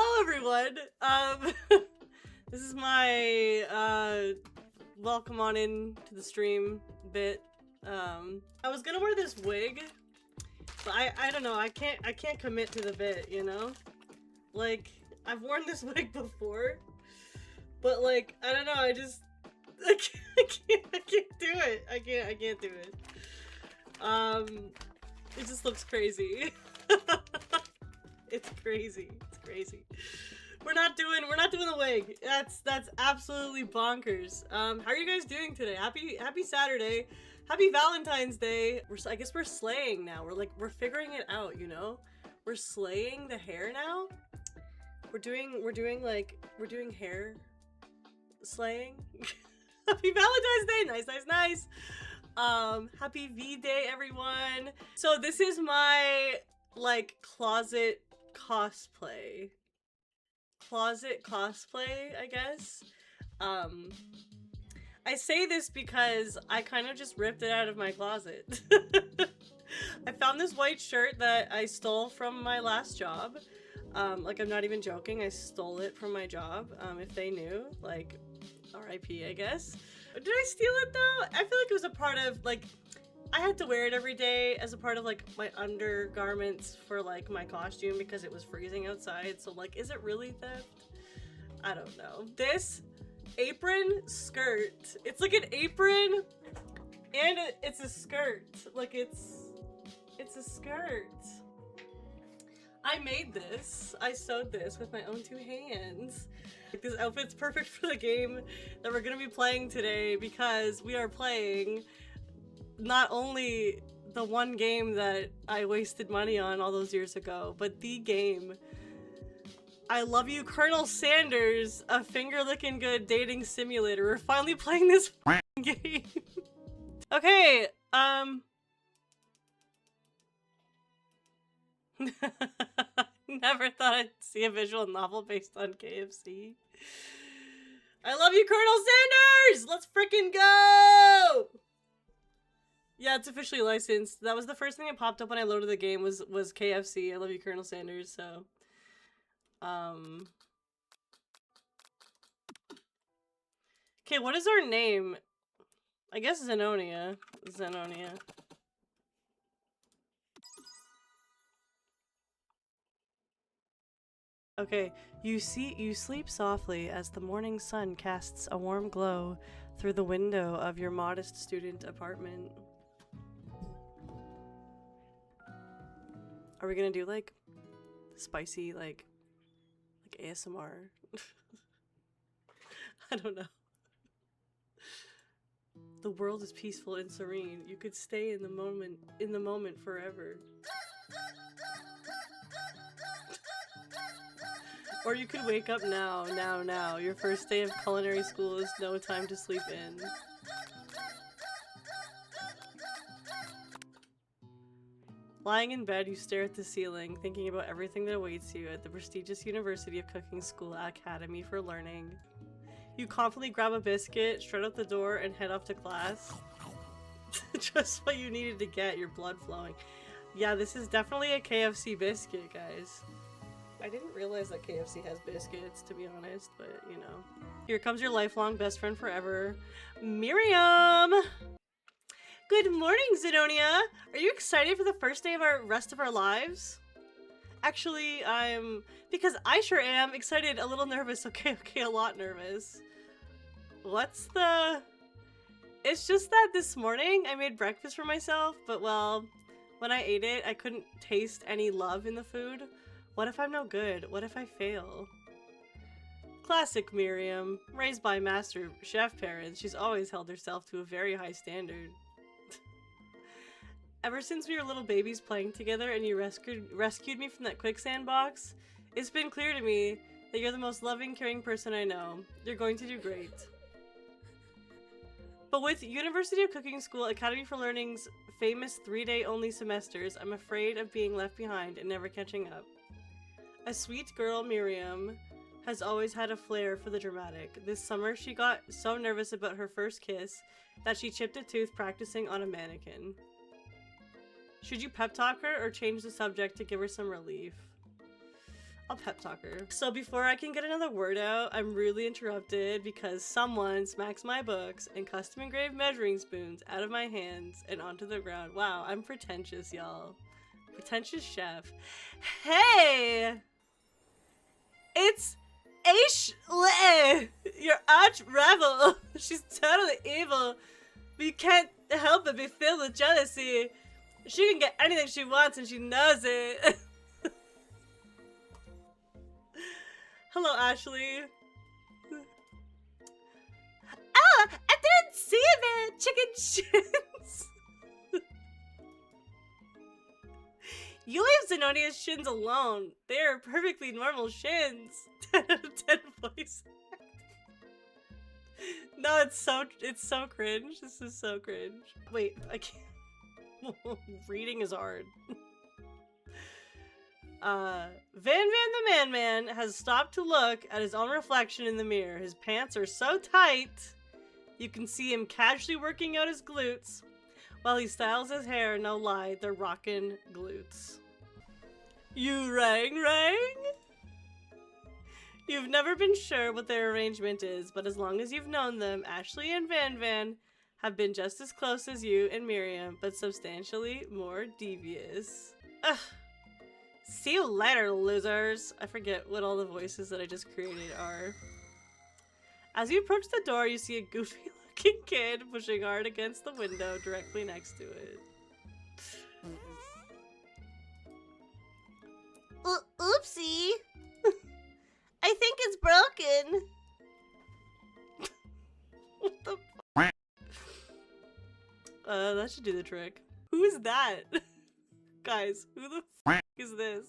Hello everyone! This is my, welcome on in to the stream bit. I was gonna wear this wig, but I don't know, I can't commit to the bit, you know? Like, I've worn this wig before, but like, I don't know, I can't do it. I can't do it. It just looks crazy. It's crazy. It's crazy. We're not doing the wig. That's absolutely bonkers. How are you guys doing today? Happy Saturday. Happy Valentine's Day. I guess we're slaying now. We're figuring it out, you know? We're slaying the hair now. We're doing hair slaying. Happy Valentine's Day. Nice. Happy V-Day, everyone. So this is my like closet cosplay, I guess. I say this because I kind of just ripped it out of my closet. I found this white shirt that I stole from my last job. Like, I'm not even joking, I stole it from my job. If they knew, like, RIP, I guess. Did I steal it though? I feel like it was a part of, like, I had to wear it every day as a part of like my undergarments for like my costume because it was freezing outside. So like, is it really theft? I don't know. This apron skirt, it's like an apron and it's a skirt. Like it's a skirt. I made this. I sewed this with my own two hands. Like, this outfit's perfect for the game that we're gonna be playing today because we are playing not only the one game that I wasted money on all those years ago, but the game. I Love You, Colonel Sanders, a finger-licking good dating simulator. We're finally playing this game. Okay, never thought I'd see a visual novel based on KFC. I love you, Colonel Sanders! Let's freaking go! Yeah, it's officially licensed. That was the first thing that popped up when I loaded the game was KFC. I love you, Colonel Sanders, so. Okay, what is our name? I guess Zenonia. Okay, you sleep softly as the morning sun casts a warm glow through the window of your modest student apartment. Are we gonna do like spicy like ASMR? I don't know. The world is peaceful and serene. You could stay in the moment forever. Or you could wake up now. Your first day of culinary school is no time to sleep in. Lying in bed, you stare at the ceiling, thinking about everything that awaits you at the prestigious University of Cooking School Academy for Learning. You confidently grab a biscuit, strut out the door, and head off to class. Just what you needed to get your blood flowing. Yeah, this is definitely a KFC biscuit, guys. I didn't realize that KFC has biscuits, to be honest, but, you know. Here comes your lifelong best friend forever, Miriam! Good morning, Zenonia! Are you excited for the first day of our rest of our lives? Actually, because I sure am excited, a little nervous, okay, a lot nervous. It's just that this morning I made breakfast for myself, but well, when I ate it, I couldn't taste any love in the food. What if I'm no good? What if I fail? Classic Miriam. Raised by master chef parents, she's always held herself to a very high standard. Ever since we were little babies playing together and you rescued me from that quicksand box, it's been clear to me that you're the most loving, caring person I know. You're going to do great. But with University of Cooking School Academy for Learning's famous 3-day only semesters, I'm afraid of being left behind and never catching up. A sweet girl, Miriam, has always had a flair for the dramatic. This summer, she got so nervous about her first kiss that she chipped a tooth practicing on a mannequin. Should you pep talk her or change the subject to give her some relief? I'll pep talk her. So before I can get another word out, I'm really interrupted because someone smacks my books and custom engraved measuring spoons out of my hands and onto the ground. Wow, I'm pretentious, y'all. Pretentious chef. Hey! It's Ashley! Your arch rival! She's totally evil, but you can't help but be filled with jealousy. She can get anything she wants and she knows it. Hello, Ashley. Oh, I didn't see the chicken shins. You leave Zenonia's shins alone. They are perfectly normal shins. 10 out of 10 voice. No, it's so cringe. This is so cringe. Wait, I can't. Reading is hard. Van the Man has stopped to look at his own reflection in the mirror. His pants are so tight, you can see him casually working out his glutes while he styles his hair. No lie, they're rockin' glutes. You rang? You've never been sure what their arrangement is, but as long as you've known them, Ashley and Van have been just as close as you and Miriam, but substantially more devious. Ugh. See you later, losers. I forget what all the voices that I just created are. As you approach the door, you see a goofy-looking kid pushing hard against the window directly next to it. Oopsie. I think it's broken. What the fuck? That should do the trick. Who is that? Guys, who the fuck is this?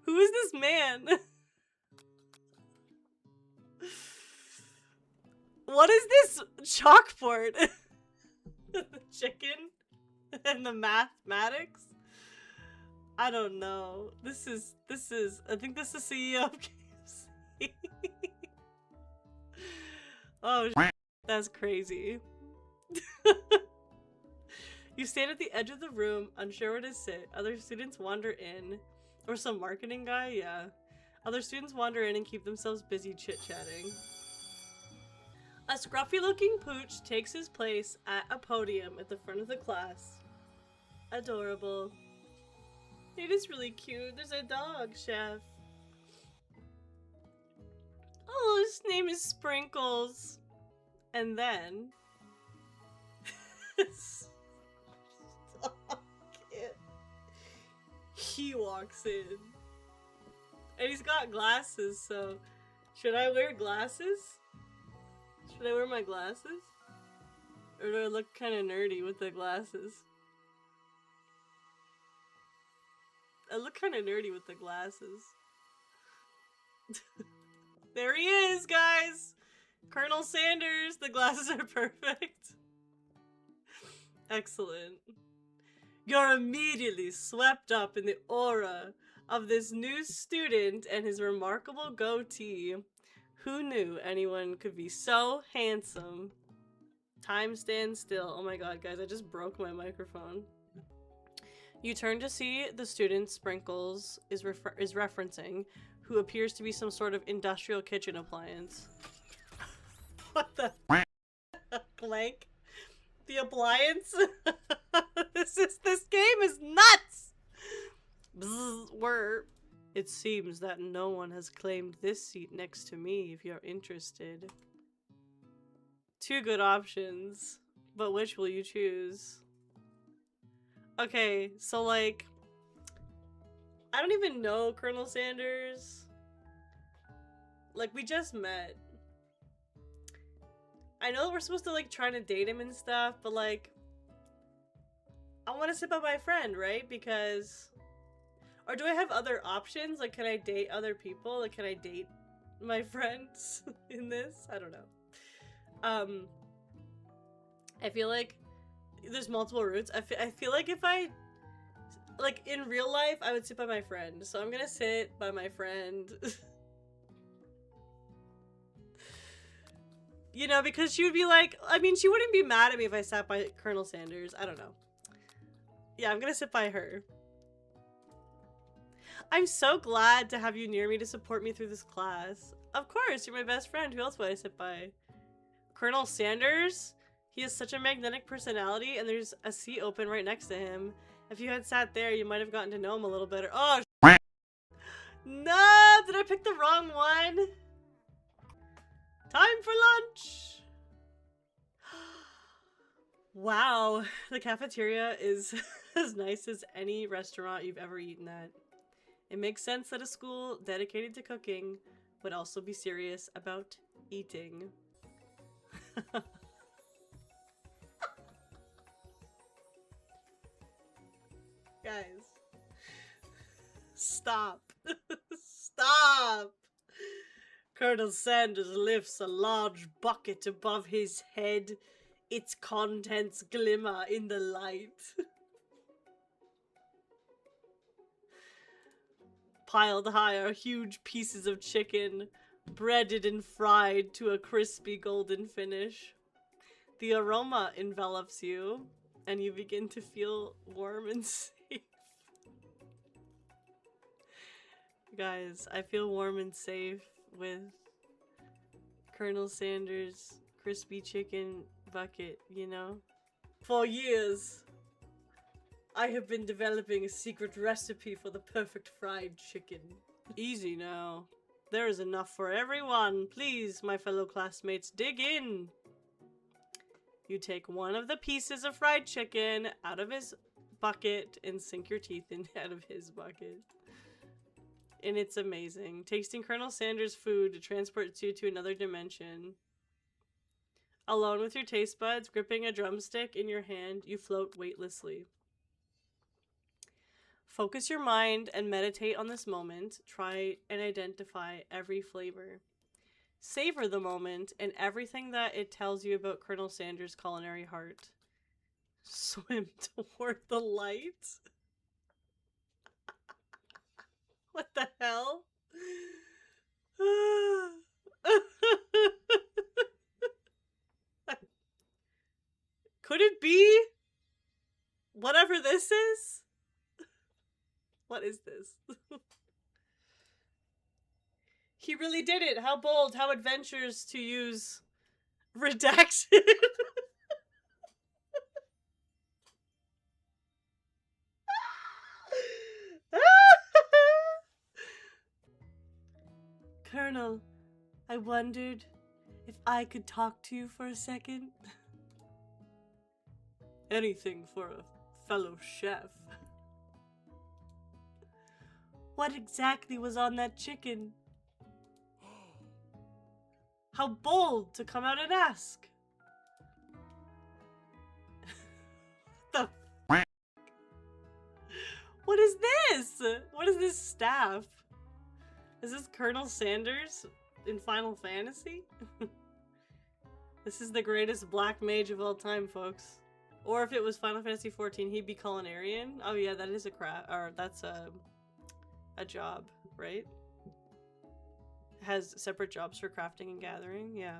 Who is this man? What is this chalkboard? The chicken and the mathematics? I don't know. This is I think this is CEO of KFC. Oh, that's crazy. You stand at the edge of the room, unsure where to sit. Other students wander in. Or some marketing guy? Yeah. Other students wander in and keep themselves busy chit-chatting. A scruffy-looking pooch takes his place at a podium at the front of the class. Adorable. It is really cute. There's a dog, chef. Oh, his name is Sprinkles. And then... he walks in. And he's got glasses, so... Should I wear glasses? Should I wear my glasses? Or do I look kind of nerdy with the glasses? I look kind of nerdy with the glasses. There he is, guys! Colonel Sanders! The glasses are perfect. Excellent. You're immediately swept up in the aura of this new student and his remarkable goatee. Who knew anyone could be so handsome? Time stands still. Oh my god, guys, I just broke my microphone. You turn to see the student Sprinkles is referencing, who appears to be some sort of industrial kitchen appliance. What the blank? The appliance? This game is nuts! Bzz, it seems that no one has claimed this seat next to me if you're interested. Two good options, but which will you choose? Okay, so like, I don't even know Colonel Sanders. Like, we just met. I know we're supposed to like try to date him and stuff, but like, I want to sit by my friend, right? Because, or do I have other options? Like, can I date other people? Like, can I date my friends in this? I don't know. I feel like there's multiple routes. I feel like if I, like, in real life, I would sit by my friend. So I'm gonna sit by my friend. You know, because she would be like, I mean, she wouldn't be mad at me if I sat by Colonel Sanders. I don't know. Yeah, I'm gonna sit by her. I'm so glad to have you near me to support me through this class. Of course, you're my best friend. Who else would I sit by? Colonel Sanders? He has such a magnetic personality, and there's a seat open right next to him. If you had sat there, you might have gotten to know him a little better. Oh, no! Did I pick the wrong one? Time for lunch! Wow, the cafeteria is as nice as any restaurant you've ever eaten at. It makes sense that a school dedicated to cooking would also be serious about eating. Guys, stop. Stop! Colonel Sanders lifts a large bucket above his head. Its contents glimmer in the light. Piled high are huge pieces of chicken, breaded and fried to a crispy golden finish. The aroma envelops you, and you begin to feel warm and safe. Guys, I feel warm and safe with Colonel Sanders' crispy chicken bucket, you know? For years, I have been developing a secret recipe for the perfect fried chicken. Easy now. There is enough for everyone. Please, my fellow classmates, dig in. You take one of the pieces of fried chicken out of his bucket and sink your teeth in out of his bucket. And it's amazing. Tasting Colonel Sanders' food transports you to another dimension. Alone with your taste buds, gripping a drumstick in your hand, you float weightlessly. Focus your mind and meditate on this moment. Try and identify every flavor. Savor the moment and everything that it tells you about Colonel Sanders' culinary heart. Swim toward the light. What the hell? Could it be whatever this is? What is this? He really did it. How bold, how adventurous to use redaction. Colonel, I wondered if I could talk to you for a second. Anything for a fellow chef. What exactly was on that chicken? How bold to come out and ask. The f. What is this? What is this staff? Is this Colonel Sanders in Final Fantasy? This is the greatest black mage of all time, folks. Or if it was Final Fantasy 14, he'd be culinarian. Oh yeah, that is a craft, or that's a job, right? Has separate jobs for crafting and gathering, yeah.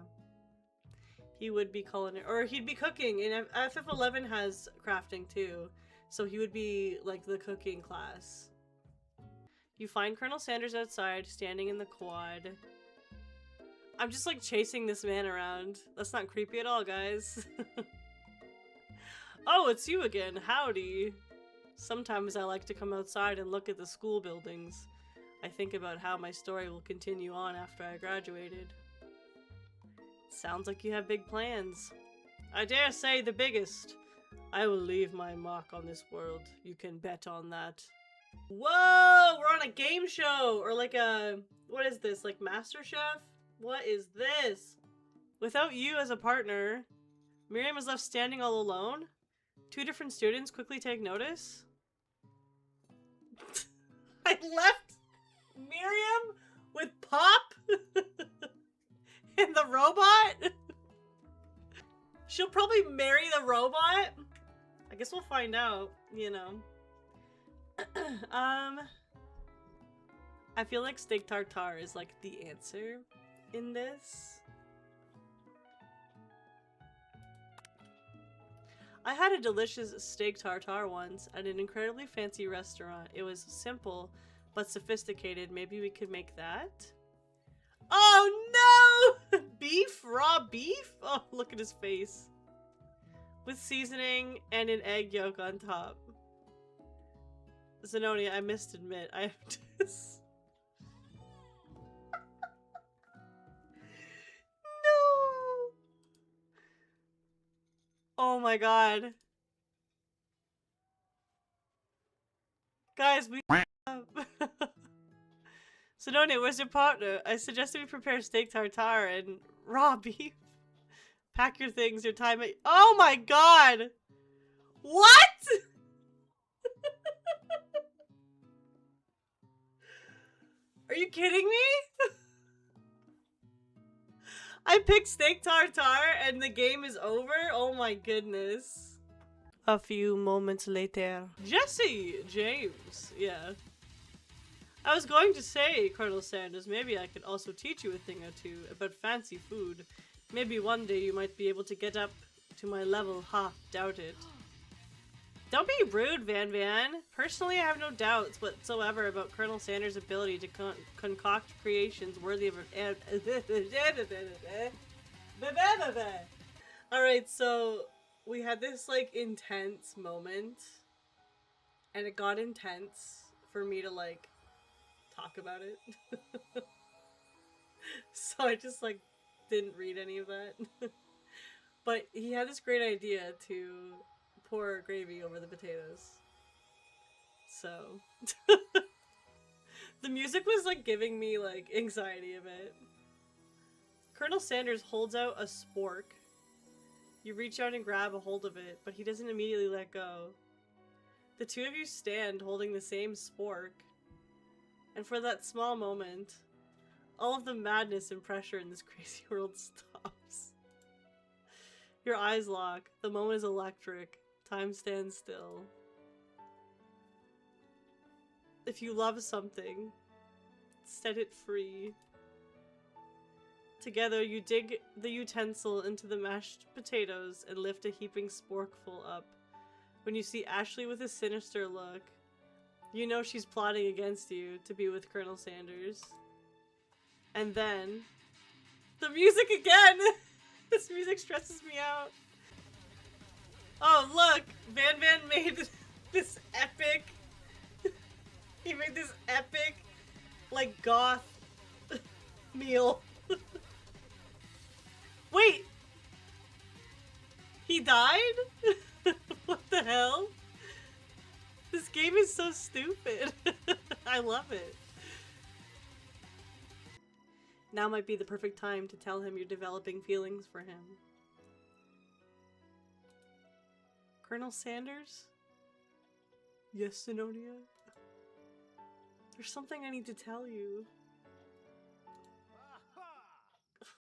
He would be culinary, or he'd be cooking, and FF11 has crafting too, so he would be like the cooking class. You find Colonel Sanders outside, standing in the quad. I'm just like chasing this man around. That's not creepy at all, guys. Oh, it's you again. Howdy. Sometimes I like to come outside and look at the school buildings. I think about how my story will continue on after I graduated. Sounds like you have big plans. I dare say the biggest. I will leave my mark on this world. You can bet on that. Whoa! We're on a game show! Or like a... What is this? Like MasterChef? What is this? Without you as a partner, Miriam is left standing all alone? Two different students quickly take notice? I left Miriam with Pop? And the robot? She'll probably marry the robot? I guess we'll find out, you know. I feel like steak tartare is like the answer in this. I had a delicious steak tartare once at an incredibly fancy restaurant. It was simple, but sophisticated. Maybe we could make that? Oh no! Beef? Raw beef? Oh, look at his face. With seasoning and an egg yolk on top. Zenoni, I must admit, I have to... No! Oh my god. Guys, we Zenoni, where's your partner? I suggested we prepare steak tartare and raw beef. Pack your things, your time at- Oh my god! What?! Are you kidding me? I picked steak tartare and the game is over? Oh my goodness. A few moments later. Jesse! James. Yeah. I was going to say, Colonel Sanders, maybe I could also teach you a thing or two about fancy food. Maybe one day you might be able to get up to my level. Ha, doubt it. Don't be rude, Van Van. Personally, I have no doubts whatsoever about Colonel Sanders' ability to concoct creations worthy of an... Alright, so we had this, like, intense moment. And it got intense for me to, like, talk about it. So I just, like, didn't read any of that. But he had this great idea to pour gravy over the potatoes. So the music was like giving me like anxiety a bit. Colonel Sanders holds out a spork. You reach out and grab a hold of it, but he doesn't immediately let go. The two of you stand holding the same spork, and for that small moment, all of the madness and pressure in this crazy world stops. Your eyes lock. The moment is electric. Time stands still. If you love something, set it free. Together, you dig the utensil into the mashed potatoes and lift a heaping sporkful up. When you see Ashley with a sinister look, you know she's plotting against you to be with Colonel Sanders. And then... the music again! This music stresses me out. Oh, look! Van Van made this epic... he made this epic, like, goth meal. Wait! He died? What the hell? This game is so stupid. I love it. Now might be the perfect time to tell him you're developing feelings for him. Colonel Sanders? Yes, Zenonia? There's something I need to tell you.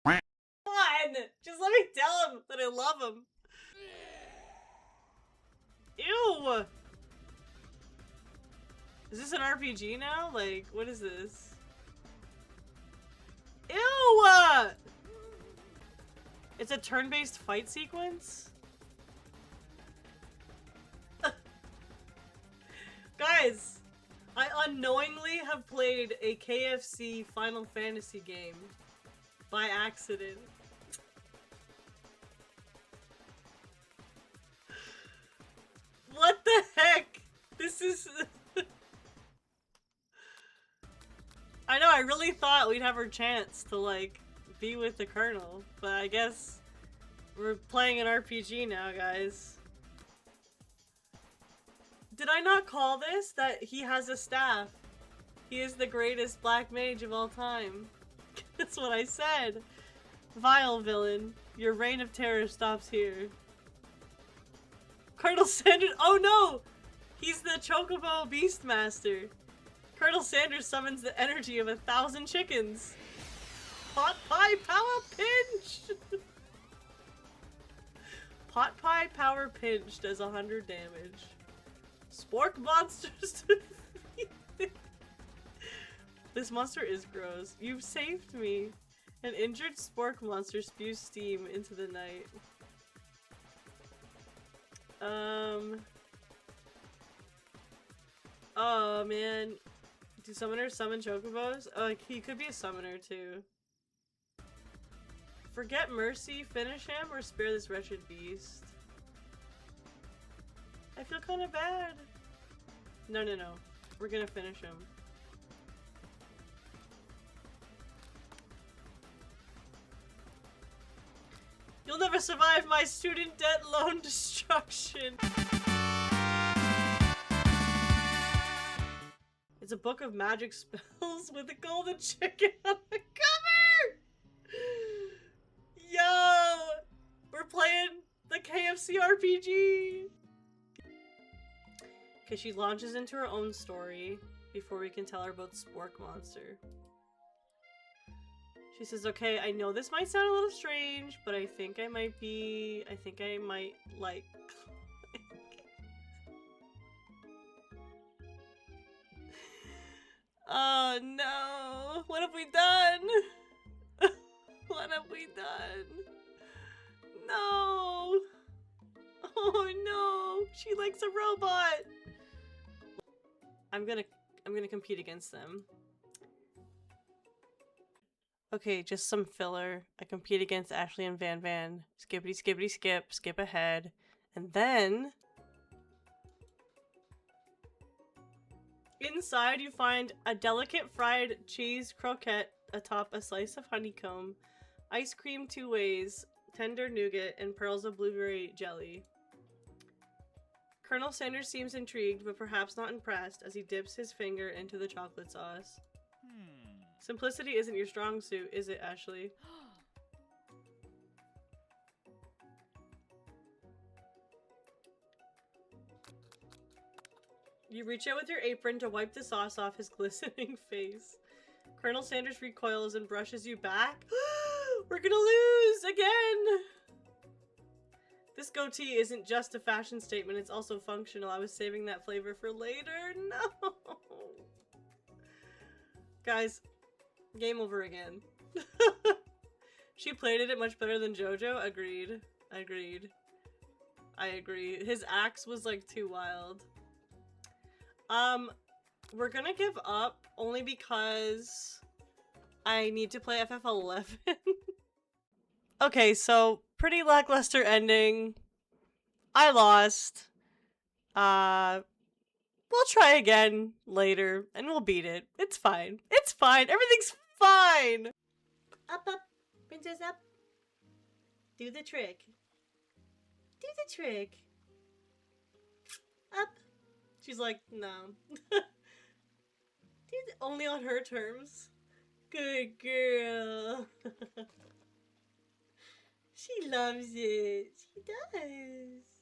Come on! Just let me tell him that I love him. Ew! Is this an RPG now? Like, what is this? Ew! It's a turn-based fight sequence? Guys, I unknowingly have played a KFC Final Fantasy game by accident. What the heck? This is... I know, I really thought we'd have our chance to, like, be with the Colonel, but I guess we're playing an RPG now, guys. Did I not call this that he has a staff? He is the greatest black mage of all time. That's what I said. Vile villain, your reign of terror stops here. Colonel Sanders- oh no! He's the Chocobo Beastmaster. Colonel Sanders summons the energy of 1,000 chickens. Pot Pie Power Pinch! Pot Pie Power Pinch does 100 damage. Spork monsters to defeat. This monster is gross. You've saved me. An injured spork monster spews steam into the night. Oh man. Do summoners summon chocobos? Oh, he could be a summoner too. Forget mercy, finish him, or spare this wretched beast? I feel kind of bad. No. We're gonna finish him. You'll never survive my student debt loan destruction. It's a book of magic spells with a golden chicken on the cover! Yo! We're playing the KFC RPG! Okay, she launches into her own story before we can tell her about Spork Monster. She says, okay, I know this might sound a little strange, but I think I might like... Oh no! What have we done? What have we done? No! Oh no! She likes a robot! I'm gonna compete against them. Okay, just some filler. I compete against Ashley and Van Van. Skippity skippity skip, skip ahead. And then... inside you find a delicate fried cheese croquette atop a slice of honeycomb, ice cream 2 ways, tender nougat, and pearls of blueberry jelly. Colonel Sanders seems intrigued, but perhaps not impressed, as he dips his finger into the chocolate sauce. Simplicity isn't your strong suit, is it, Ashley? You reach out with your apron to wipe the sauce off his glistening face. Colonel Sanders recoils and brushes you back. We're gonna lose again! This goatee isn't just a fashion statement, it's also functional. I was saving that flavor for later. No! Guys, game over again. She played it much better than JoJo. Agreed. I agree. His axe was like too wild. We're gonna give up only because I need to play FF11. Okay, so pretty lackluster ending. I lost. We'll try again later and we'll beat it. It's fine. It's fine. Everything's fine. Up, princess up. Do the trick. Do the trick. Up. She's like, no. Only on her terms. Good girl. She loves it. She does.